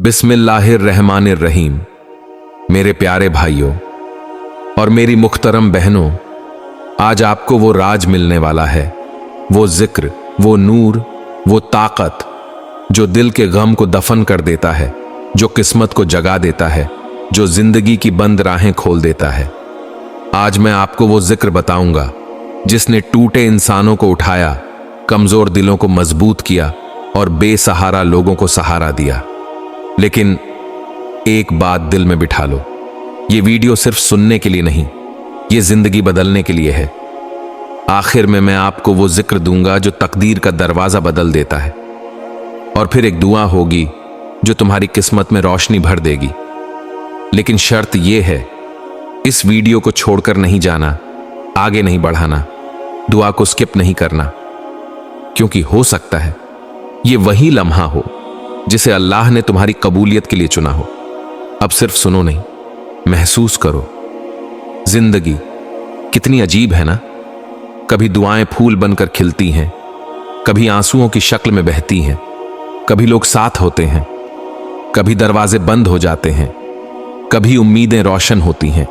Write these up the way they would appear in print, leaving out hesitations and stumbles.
बिस्मिल्लाहिर्रहमानिर्रहीम। मेरे प्यारे भाइयों और मेरी मुख्तरम बहनों, आज आपको वो राज मिलने वाला है, वो जिक्र, वो नूर, वो ताकत जो दिल के गम को दफन कर देता है, जो किस्मत को जगा देता है, जो जिंदगी की बंद राहें खोल देता है। आज मैं आपको वो जिक्र बताऊंगा जिसने टूटे इंसानों को उठाया, कमजोर दिलों को मजबूत किया और बेसहारा लोगों को सहारा दिया। लेकिन एक बात दिल में बिठा लो, ये वीडियो सिर्फ सुनने के लिए नहीं, ये जिंदगी बदलने के लिए है। आखिर में मैं आपको वो जिक्र दूंगा जो तकदीर का दरवाजा बदल देता है, और फिर एक दुआ होगी जो तुम्हारी किस्मत में रोशनी भर देगी। लेकिन शर्त यह है, इस वीडियो को छोड़कर नहीं जाना, आगे नहीं बढ़ाना, दुआ को स्किप नहीं करना, क्योंकि हो सकता है ये वही लम्हा हो जिसे अल्लाह ने तुम्हारी कबूलियत के लिए चुना हो। अब सिर्फ सुनो नहीं, महसूस करो। जिंदगी कितनी अजीब है ना। कभी दुआएं फूल बनकर खिलती हैं, कभी आंसुओं की शक्ल में बहती हैं, कभी लोग साथ होते हैं, कभी दरवाजे बंद हो जाते हैं, कभी उम्मीदें रोशन होती हैं,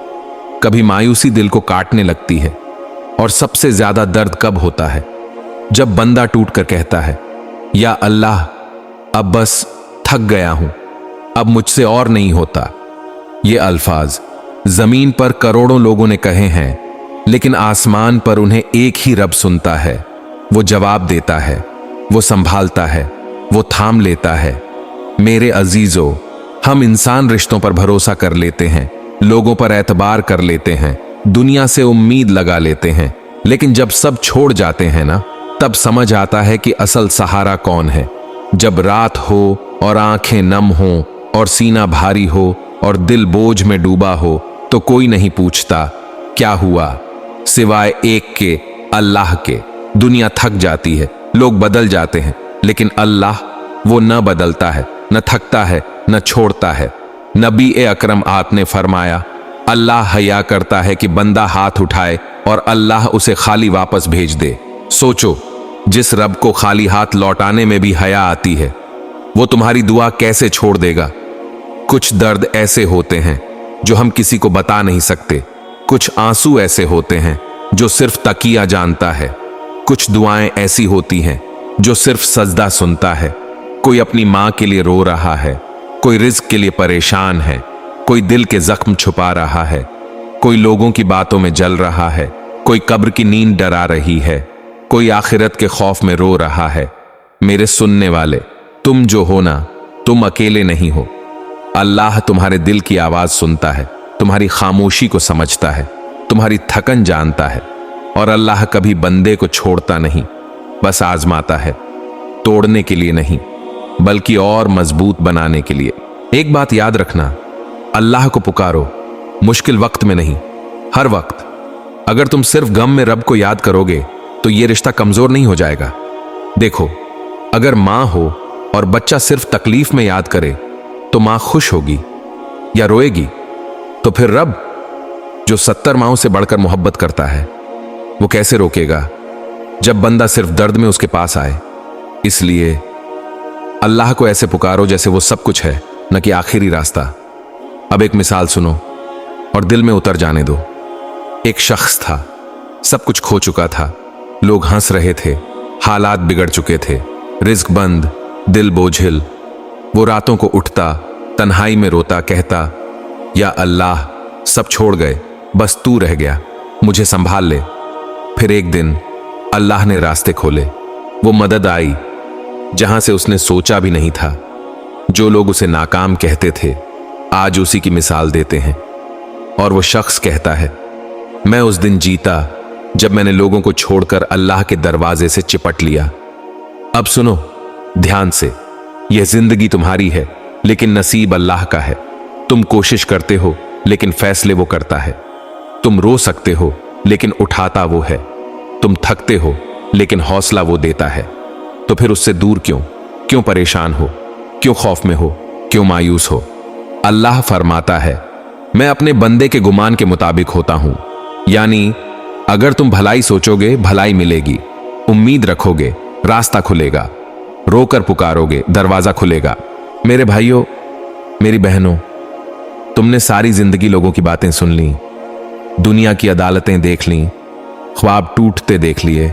कभी मायूसी दिल को काटने लगती है। और सबसे ज्यादा दर्द कब होता है? जब बंदा टूट कर कहता है, या अल्लाह अब बस थक गया हूं, अब मुझसे और नहीं होता। ये अल्फाज जमीन पर करोड़ों लोगों ने कहे हैं, लेकिन आसमान पर उन्हें एक ही रब सुनता है। वो जवाब देता है, वो संभालता है, वो थाम लेता है। मेरे अजीजों, हम इंसान रिश्तों पर भरोसा कर लेते हैं, लोगों पर एतबार कर लेते हैं, दुनिया से उम्मीद लगा लेते हैं, लेकिन जब सब छोड़ जाते हैं ना, तब समझ आता है कि असल सहारा कौन है। जब रात हो और आंखें नम हो और सीना भारी हो और दिल बोझ में डूबा हो, तो कोई नहीं पूछता क्या हुआ, सिवाय एक के, अल्लाह के। दुनिया थक जाती है, लोग बदल जाते हैं, लेकिन अल्लाह वो न बदलता है, न थकता है, न छोड़ता है। नबी अकरम आप ने फरमाया, अल्लाह हया करता है कि बंदा हाथ उठाए और अल्लाह उसे खाली वापस भेज दे। सोचो, जिस रब को खाली हाथ लौटाने में भी हया आती है, वो तुम्हारी दुआ कैसे छोड़ देगा। कुछ दर्द ऐसे होते हैं जो हम किसी को बता नहीं सकते, कुछ आंसू ऐसे होते हैं जो सिर्फ तकिया जानता है, कुछ दुआएं ऐसी होती हैं जो सिर्फ सजदा सुनता है। कोई अपनी मां के लिए रो रहा है, कोई रिज्क के लिए परेशान है, कोई दिल के जख्म छुपा रहा है, कोई लोगों की बातों में जल रहा है, कोई कब्र की नींद डरा रही है, कोई आखिरत के खौफ में रो रहा है। मेरे सुनने वाले, तुम जो हो ना, तुम अकेले नहीं हो। अल्लाह तुम्हारे दिल की आवाज सुनता है, तुम्हारी खामोशी को समझता है, तुम्हारी थकन जानता है। और अल्लाह कभी बंदे को छोड़ता नहीं, बस आजमाता है, तोड़ने के लिए नहीं, बल्कि और मजबूत बनाने के लिए। एक बात याद रखना, अल्लाह को पुकारो, मुश्किल वक्त में नहीं, हर वक्त। अगर तुम सिर्फ गम में रब को याद करोगे तो ये रिश्ता कमजोर नहीं हो जाएगा। देखो, अगर मां हो और बच्चा सिर्फ तकलीफ में याद करे तो मां खुश होगी या रोएगी? तो फिर रब जो 70 माओं से बढ़कर मोहब्बत करता है, वो कैसे रोकेगा जब बंदा सिर्फ दर्द में उसके पास आए? इसलिए अल्लाह को ऐसे पुकारो जैसे वो सब कुछ है, न कि आखिरी रास्ता। अब एक मिसाल सुनो और दिल में उतर जाने दो। एक शख्स था, सब कुछ खो चुका था, लोग हंस रहे थे, हालात बिगड़ चुके थे, रिज्क बंद, दिल बोझिल। वो रातों को उठता, तन्हाई में रोता, कहता, या अल्लाह सब छोड़ गए, बस तू रह गया, मुझे संभाल ले। फिर एक दिन अल्लाह ने रास्ते खोले, वो मदद आई जहां से उसने सोचा भी नहीं था। जो लोग उसे नाकाम कहते थे, आज उसी की मिसाल देते हैं। और वो शख्स कहता है, मैं उस दिन जीता जब मैंने लोगों को छोड़कर अल्लाह के दरवाजे से चिपट लिया। अब सुनो ध्यान से, यह जिंदगी तुम्हारी है, लेकिन नसीब अल्लाह का है। तुम कोशिश करते हो, लेकिन फैसले वो करता है। तुम रो सकते हो, लेकिन उठाता वो है। तुम थकते हो, लेकिन हौसला वो देता है। तो फिर उससे दूर क्यों? क्यों परेशान हो? क्यों खौफ में हो? क्यों मायूस हो? अल्लाह फरमाता है, मैं अपने बंदे के गुमान के मुताबिक होता हूं। यानी अगर तुम भलाई सोचोगे, भलाई मिलेगी, उम्मीद रखोगे, रास्ता खुलेगा, रोकर पुकारोगे, दरवाजा खुलेगा। मेरे भाइयों, मेरी बहनों, तुमने सारी जिंदगी लोगों की बातें सुन ली, दुनिया की अदालतें देख लीं, ख्वाब टूटते देख लिए।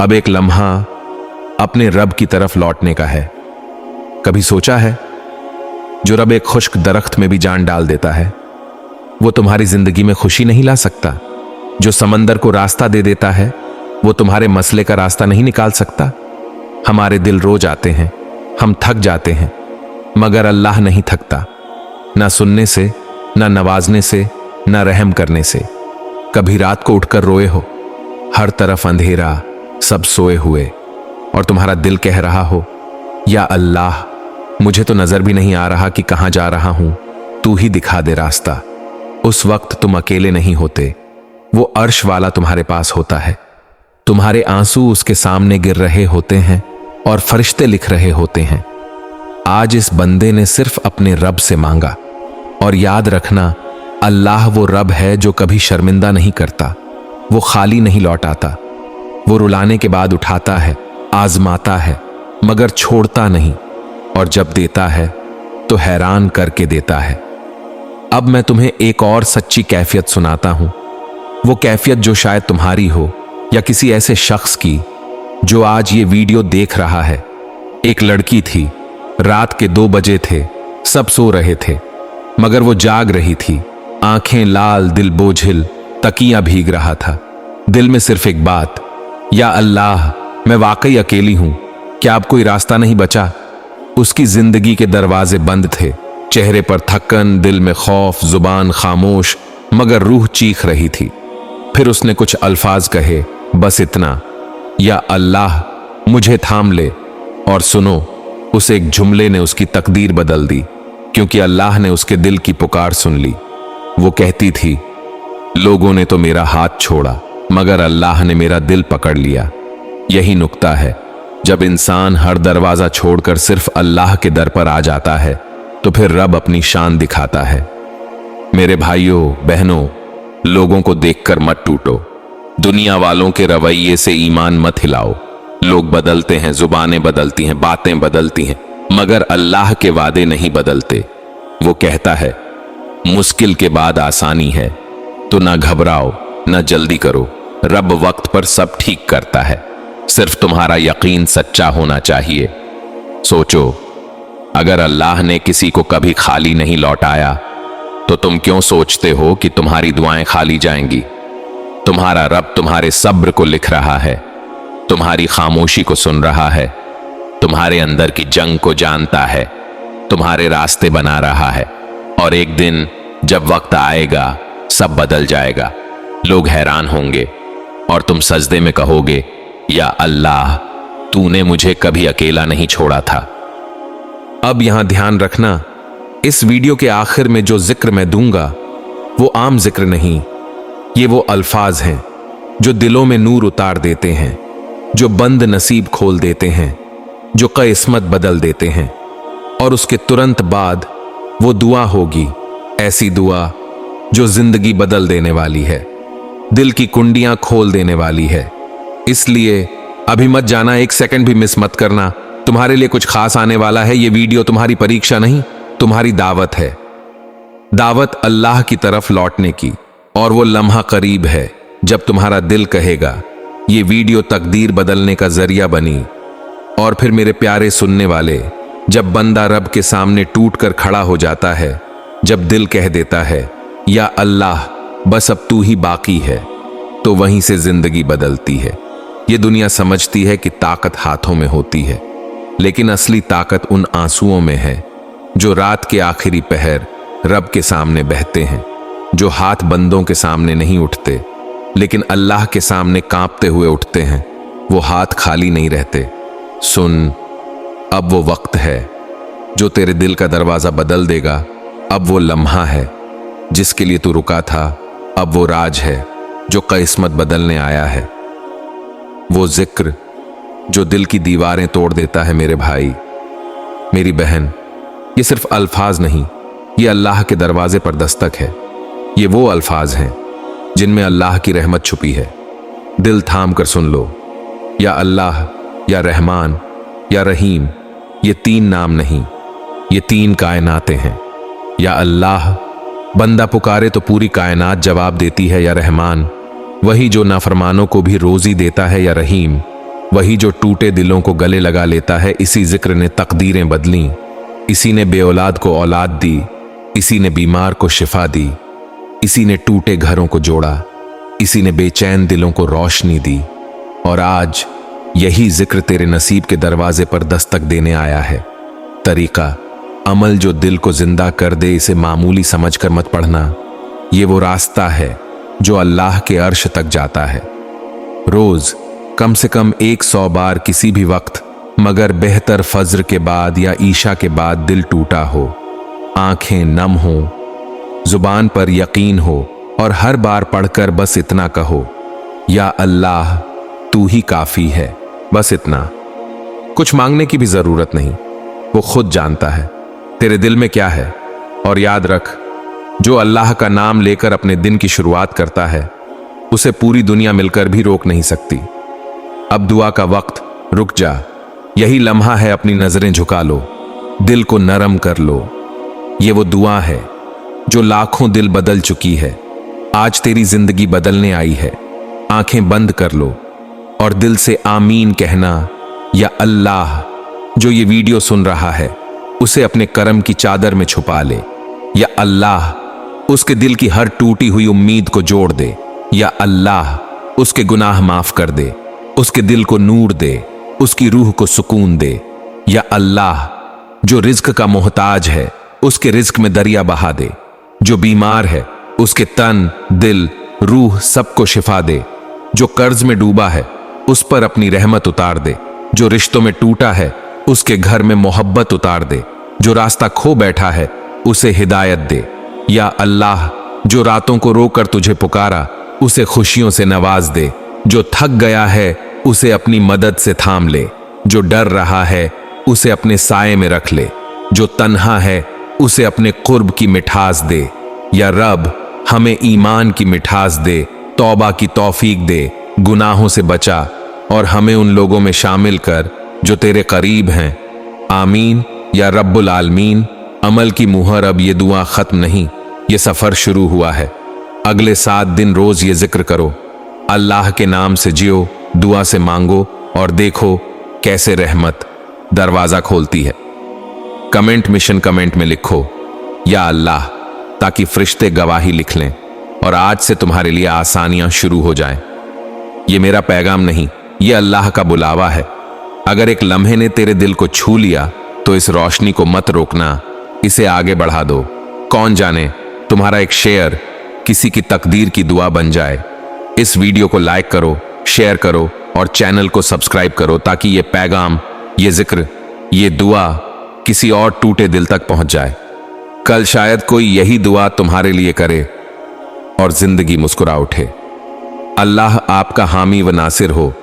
अब एक लम्हा अपने रब की तरफ लौटने का है। कभी सोचा है, जो रब एक खुश्क दरख्त में भी जान डाल देता है, वो तुम्हारी जिंदगी में खुशी नहीं ला सकता? जो समंदर को रास्ता दे देता है, वो तुम्हारे मसले का रास्ता नहीं निकाल सकता? हमारे दिल रो जाते हैं, हम थक जाते हैं, मगर अल्लाह नहीं थकता, ना सुनने से, ना नवाजने से, ना रहम करने से। कभी रात को उठकर रोए हो, हर तरफ अंधेरा, सब सोए हुए, और तुम्हारा दिल कह रहा हो, या अल्लाह, मुझे तो नजर भी नहीं आ रहा कि कहां जा रहा हूं, तू ही दिखा दे रास्ता। उस वक्त तुम अकेले नहीं होते, वो अर्श वाला तुम्हारे पास होता है। तुम्हारे आंसू उसके सामने गिर रहे होते हैं और फरिश्ते लिख रहे होते हैं। आज इस बंदे ने सिर्फ अपने रब से मांगा, और याद रखना, अल्लाह वो रब है जो कभी शर्मिंदा नहीं करता, वो खाली नहीं लौटाता। वो रुलाने के बाद उठाता है, आजमाता है, मगर छोड़ता नहीं, और जब देता है तो हैरान करके देता है। अब मैं तुम्हें एक और सच्ची कैफियत सुनाता हूं, वो कैफियत जो शायद तुम्हारी हो या किसी ऐसे शख्स की जो आज ये वीडियो देख रहा है। एक लड़की थी, रात के 2 बजे थे, सब सो रहे थे, मगर वो जाग रही थी, आंखें लाल, दिल बोझिल, तकिया भीग रहा था। दिल में सिर्फ एक बात, या अल्लाह, मैं वाकई अकेली हूं, क्या अब कोई रास्ता नहीं बचा? उसकी जिंदगी के दरवाजे बंद थे, चेहरे पर थकन, दिल में खौफ, जुबान खामोश, मगर रूह चीख रही थी। फिर उसने कुछ अल्फाज कहे, बस इतना, या अल्लाह, मुझे थाम ले। और सुनो, उस एक जुमले ने उसकी तकदीर बदल दी, क्योंकि अल्लाह ने उसके दिल की पुकार सुन ली। वो कहती थी, लोगों ने तो मेरा हाथ छोड़ा, मगर अल्लाह ने मेरा दिल पकड़ लिया। यही नुक्ता है, जब इंसान हर दरवाजा छोड़कर सिर्फ अल्लाह के दर पर आ जाता है, तो फिर रब अपनी शान दिखाता है। मेरे भाइयों बहनों, लोगों को देखकर मत टूटो, दुनिया वालों के रवैये से ईमान मत हिलाओ। लोग बदलते हैं, जुबानें बदलती हैं, बातें बदलती हैं, मगर अल्लाह के वादे नहीं बदलते। वो कहता है, मुश्किल के बाद आसानी है, तो ना घबराओ, ना जल्दी करो, रब वक्त पर सब ठीक करता है। सिर्फ तुम्हारा यकीन सच्चा होना चाहिए। सोचो, अगर अल्लाह ने किसी को कभी खाली नहीं लौटाया, तो तुम क्यों सोचते हो कि तुम्हारी दुआएं खाली जाएंगी? तुम्हारा रब तुम्हारे सब्र को लिख रहा है, तुम्हारी खामोशी को सुन रहा है, तुम्हारे अंदर की जंग को जानता है, तुम्हारे रास्ते बना रहा है। और एक दिन जब वक्त आएगा, सब बदल जाएगा, लोग हैरान होंगे, और तुम सजदे में कहोगे, या अल्लाह, तूने मुझे कभी अकेला नहीं छोड़ा था। अब यहां ध्यान रखना, इस वीडियो के आखिर में जो जिक्र मैं दूंगा, वो आम जिक्र नहीं, ये वो अल्फाज हैं जो दिलों में नूर उतार देते हैं, जो बंद नसीब खोल देते हैं, जो किस्मत बदल देते हैं। और उसके तुरंत बाद वो दुआ होगी, ऐसी दुआ जो जिंदगी बदल देने वाली है, दिल की कुंडियां खोल देने वाली है। इसलिए अभी मत जाना, 1 सेकंड भी मिस मत करना, तुम्हारे लिए कुछ खास आने वाला है। ये वीडियो तुम्हारी परीक्षा नहीं, तुम्हारी दावत है, दावत अल्लाह की तरफ लौटने की। और वो लम्हा करीब है जब तुम्हारा दिल कहेगा, ये वीडियो तकदीर बदलने का जरिया बनी। और फिर मेरे प्यारे सुनने वाले, जब बंदा रब के सामने टूट कर खड़ा हो जाता है, जब दिल कह देता है, या अल्लाह, बस अब तू ही बाकी है, तो वहीं से जिंदगी बदलती है। ये दुनिया समझती है कि ताकत हाथों में होती है, लेकिन असली ताकत उन आंसुओं में है जो रात के आखिरी पहर रब के सामने बहते हैं, जो हाथ बंदों के सामने नहीं उठते, लेकिन अल्लाह के सामने कांपते हुए उठते हैं। वो हाथ खाली नहीं रहते। सुन, अब वो वक्त है जो तेरे दिल का दरवाजा बदल देगा। अब वो लम्हा है जिसके लिए तू रुका था, अब वो राज है जो किस्मत बदलने आया है। वो जिक्र जो दिल की दीवारें तोड़ देता है। मेरे भाई, मेरी बहन, ये सिर्फ अल्फाज नहीं, ये अल्लाह के दरवाजे पर दस्तक है। ये वो अल्फाज हैं जिनमें अल्लाह की रहमत छुपी है। दिल थाम कर सुन लो, या अल्लाह, या रहमान, या रहीम, ये 3 नाम नहीं, ये 3 कायनातें हैं। या अल्लाह, बंदा पुकारे तो पूरी कायनात जवाब देती है। या रहमान, वही जो नाफरमानों को भी रोजी देता है। या रहीम, वही जो टूटे दिलों को गले लगा लेता है। इसी जिक्र ने तकदीरें बदली, इसी ने बेऔलाद को औलाद दी, इसी ने बीमार को शिफा दी, इसी ने टूटे घरों को जोड़ा, इसी ने बेचैन दिलों को रोशनी दी। और आज यही जिक्र तेरे नसीब के दरवाजे पर दस्तक देने आया है। तरीका, अमल जो दिल को जिंदा कर दे, इसे मामूली समझकर मत पढ़ना। ये वो रास्ता है जो अल्लाह के अर्श तक जाता है। रोज कम से कम 100 बार किसी भी वक्त, मगर बेहतर फज्र के बाद या ईशा के बाद दिल टूटा हो, आंखें नम हो, जुबान पर यकीन हो, और हर बार पढ़कर बस इतना कहो, या अल्लाह तू ही काफी है। बस इतना, कुछ मांगने की भी जरूरत नहीं। वो खुद जानता है तेरे दिल में क्या है। और याद रख, जो अल्लाह का नाम लेकर अपने दिन की शुरुआत करता है, उसे पूरी दुनिया मिलकर भी रोक नहीं सकती। अब दुआ का वक्त, रुक जा। यही लम्हा है, अपनी नजरें झुका लो, दिल को नरम कर लो। ये वो दुआ है जो लाखों दिल बदल चुकी है। आज तेरी जिंदगी बदलने आई है। आंखें बंद कर लो और दिल से आमीन कहना। या अल्लाह, जो ये वीडियो सुन रहा है, उसे अपने करम की चादर में छुपा ले। या अल्लाह, उसके दिल की हर टूटी हुई उम्मीद को जोड़ दे। या अल्लाह, उसके गुनाह माफ कर दे, उसके दिल को नूर दे, उसकी रूह को सुकून दे। या अल्लाह, जो रिज्क का मोहताज है, उसके रिज्क में दरिया बहा दे। जो बीमार है, उसके तन, दिल, रूह सबको शिफा दे। जो कर्ज में डूबा है, उस पर अपनी रहमत उतार दे। जो रिश्तों में टूटा है, उसके घर में मोहब्बत उतार दे। जो रास्ता खो बैठा है, उसे हिदायत दे। या अल्लाह, जो रातों को रोकर तुझे पुकारा, उसे खुशियों से नवाज दे। जो थक गया है, उसे अपनी मदद से थाम ले। जो डर रहा है, उसे अपने साये में रख ले। जो तन्हा है, उसे अपने कुर्ब की मिठास दे। या रब, हमें ईमान की मिठास दे, तौबा की तौफीक दे, गुनाहों से बचा, और हमें उन लोगों में शामिल कर जो तेरे करीब हैं। आमीन या रब्बुल आलमीन। अमल की मुहर, अब ये दुआ खत्म नहीं, ये सफर शुरू हुआ है। अगले 7 दिन रोज ये जिक्र करो, अल्लाह के नाम से जियो, दुआ से मांगो, और देखो कैसे रहमत दरवाजा खोलती है। कमेंट मिशन कमेंट में लिखो या अल्लाह, ताकि फरिश्ते गवाही लिख लें और आज से तुम्हारे लिए आसानियां शुरू हो जाएं। ये मेरा पैगाम नहीं, ये अल्लाह का बुलावा है। अगर एक लम्हे ने तेरे दिल को छू लिया, तो इस रोशनी को मत रोकना, इसे आगे बढ़ा दो। कौन जाने तुम्हारा एक शेयर किसी की तकदीर की दुआ बन जाए। इस वीडियो को लाइक करो, शेयर करो और चैनल को सब्सक्राइब करो, ताकि ये पैगाम, ये जिक्र, ये दुआ किसी और टूटे दिल तक पहुंच जाए। कल शायद कोई यही दुआ तुम्हारे लिए करे और जिंदगी मुस्कुरा उठे। अल्लाह आपका हामी व नासिर हो।